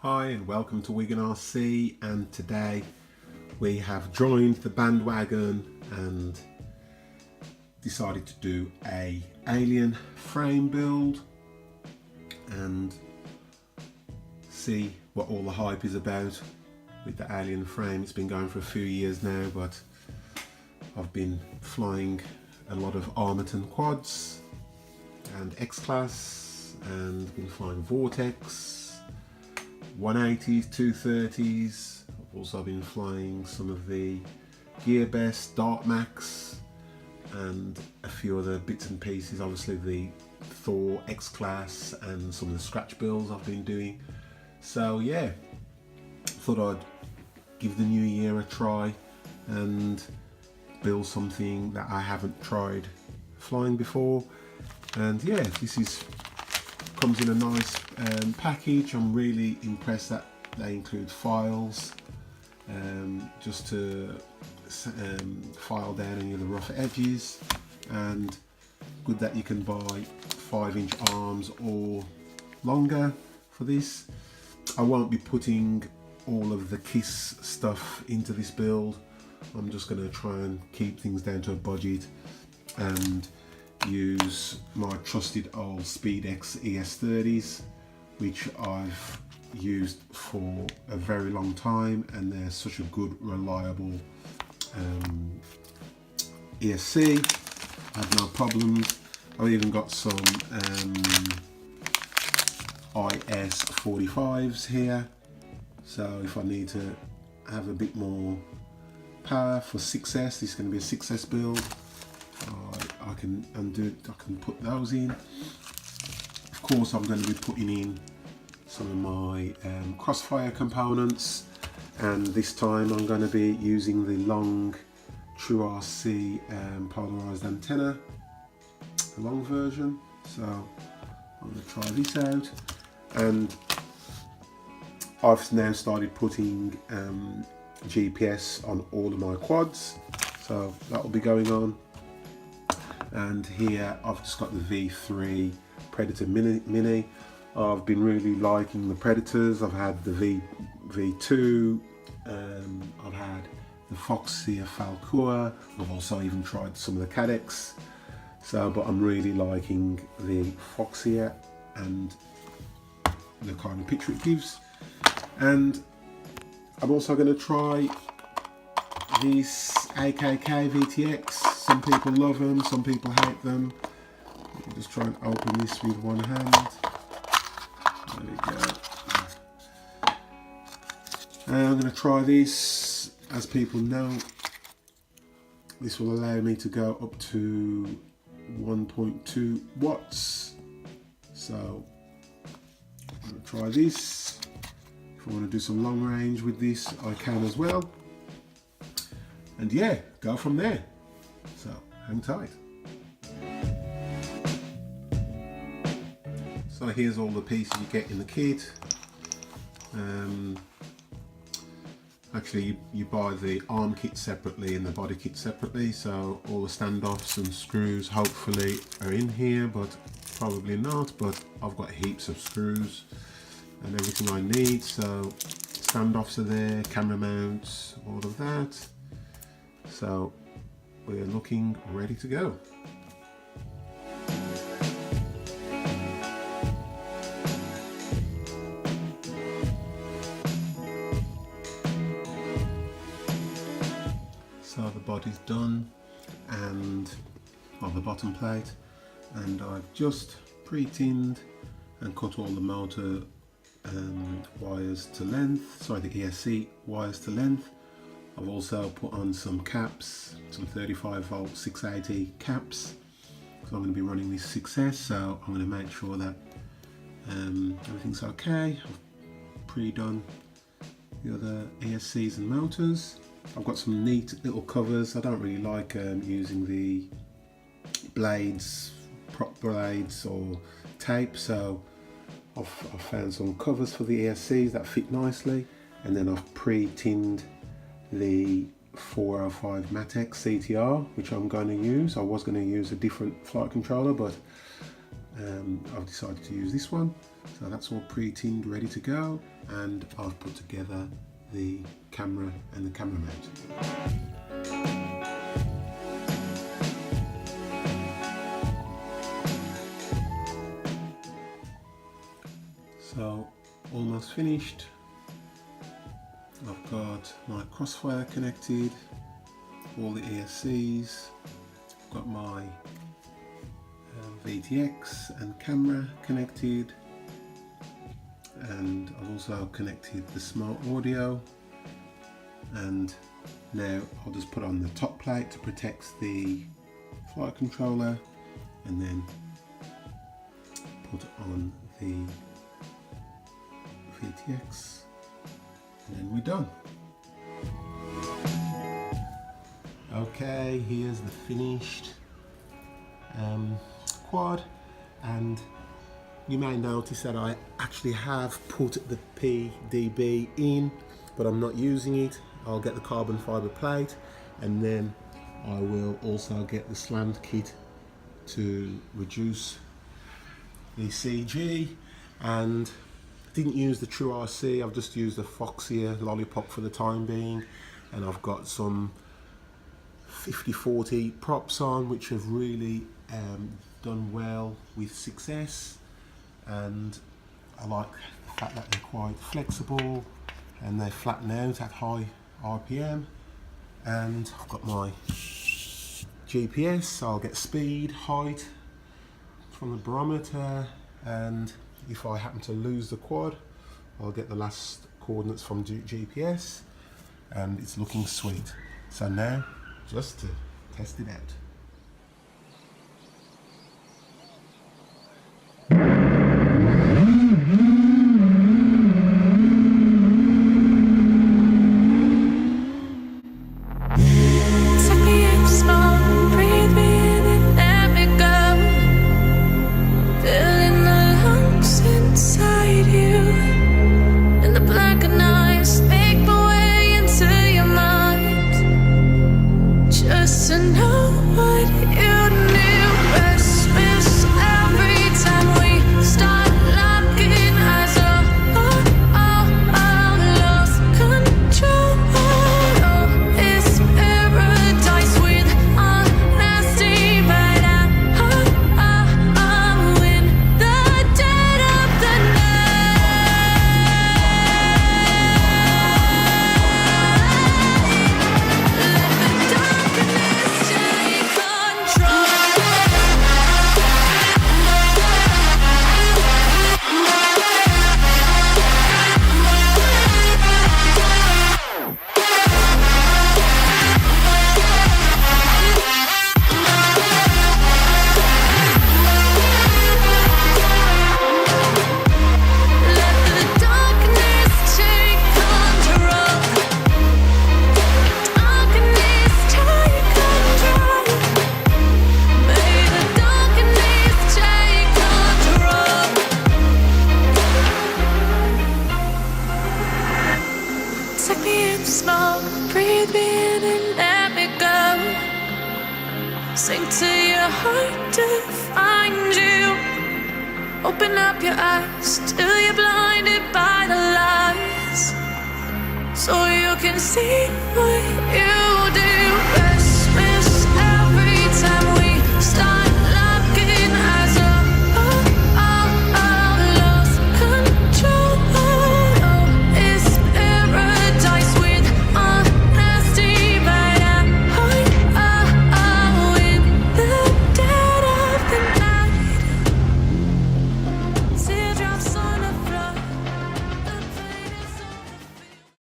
Hi and welcome to WigganRC, and today we have joined the bandwagon and decided to do a alien frame build and see what all the hype is about with the alien frame. It's been going for a few years now, but I've been flying a lot of Armaton quads and X-Class and been flying Vortex 180s, 230s. I've also been flying some of the Gearbest, Dart Max, and a few other bits and pieces. Obviously the Thor X-Class and some of the scratch builds I've been doing. So yeah, thought I'd give the new year a try and build something that I haven't tried flying before. And yeah, this comes in a nice package. I'm really impressed that they include files just to file down any of the rougher edges, and good that you can buy 5-inch arms or longer for this. I won't be putting all of the KISS stuff into this build. I'm just going to try and keep things down to a budget and use my trusted old SpeedX ES30s, which I've used for a very long time, and they're such a good, reliable ESC. I have no problems. I've even got some IS45s here, so if I need to have a bit more power for 6S, this is going to be a 6S build. I can put those in. Of course, I'm going to be putting in some of my crossfire components, and this time I'm going to be using the long TrueRC polarized antenna, the long version. So I'm going to try this out, and I've now started putting GPS on all of my quads, so that will be going on. And here I've just got the V3 Predator Mini. I've been really liking the Predators. I've had the V2, I've had the Foxia Falcua, I've also even tried some of the Cadex. But I'm really liking the Foxia and the kind of picture it gives. And I'm also going to try this AKK VTX. Some people love them, some people hate them. Let me just try and open this with one hand. There we go. And I'm going to try this. As people know, this will allow me to go up to 1.2 watts. So I'm going to try this. If I want to do some long range with this, I can as well. And yeah, go from there. So hang tight. So here's all the pieces you get in the kit. Actually, you buy the arm kit separately and the body kit separately. So all the standoffs and screws hopefully are in here, but probably not. But I've got heaps of screws and everything I need. So standoffs are there, camera mounts, all of that. So we're looking ready to go. So the body's done, and on the bottom plate, and I've just pre-tinned and cut all the motor wires to length, sorry, the ESC wires to length. I've also put on some caps, some 35 volt 680 caps, because I'm going to be running this 6S, so I'm going to make sure that everything's okay. I've pre-done the other ESCs and motors. I've got some neat little covers. I don't really like using the blades, prop blades or tape, so I've found some covers for the ESCs that fit nicely, and then I've pre-tinned the 405 Matex CTR, which I'm going to use. I was going to use a different flight controller, but I've decided to use this one. So that's all pre-tinned, ready to go, and I've put together the camera and the camera mount. So almost finished. I've got my crossfire connected, all the ESCs, I've got my VTX and camera connected, and I've also connected the smart audio, and now I'll just put on the top plate to protect the flight controller, and then put on the VTX, and then we're done. Okay, here's the finished quad, and you may notice that I actually have put the PDB in, but I'm not using it. I'll get the carbon fiber plate, and then I will also get the slammed kit to reduce the CG, and didn't use the true RC, I've just used the Foxier Lollipop for the time being, and I've got some 50-40 props on which have really done well with success, and I like the fact that they're quite flexible and they flatten out at high RPM, and I've got my GPS, so I'll get speed, height from the barometer, and if I happen to lose the quad, I'll get the last coordinates from GPS, and it's looking sweet. So now, just to test it out. Sink to your heart to find you. Open up your eyes till you're blinded by the lies, so you can see what you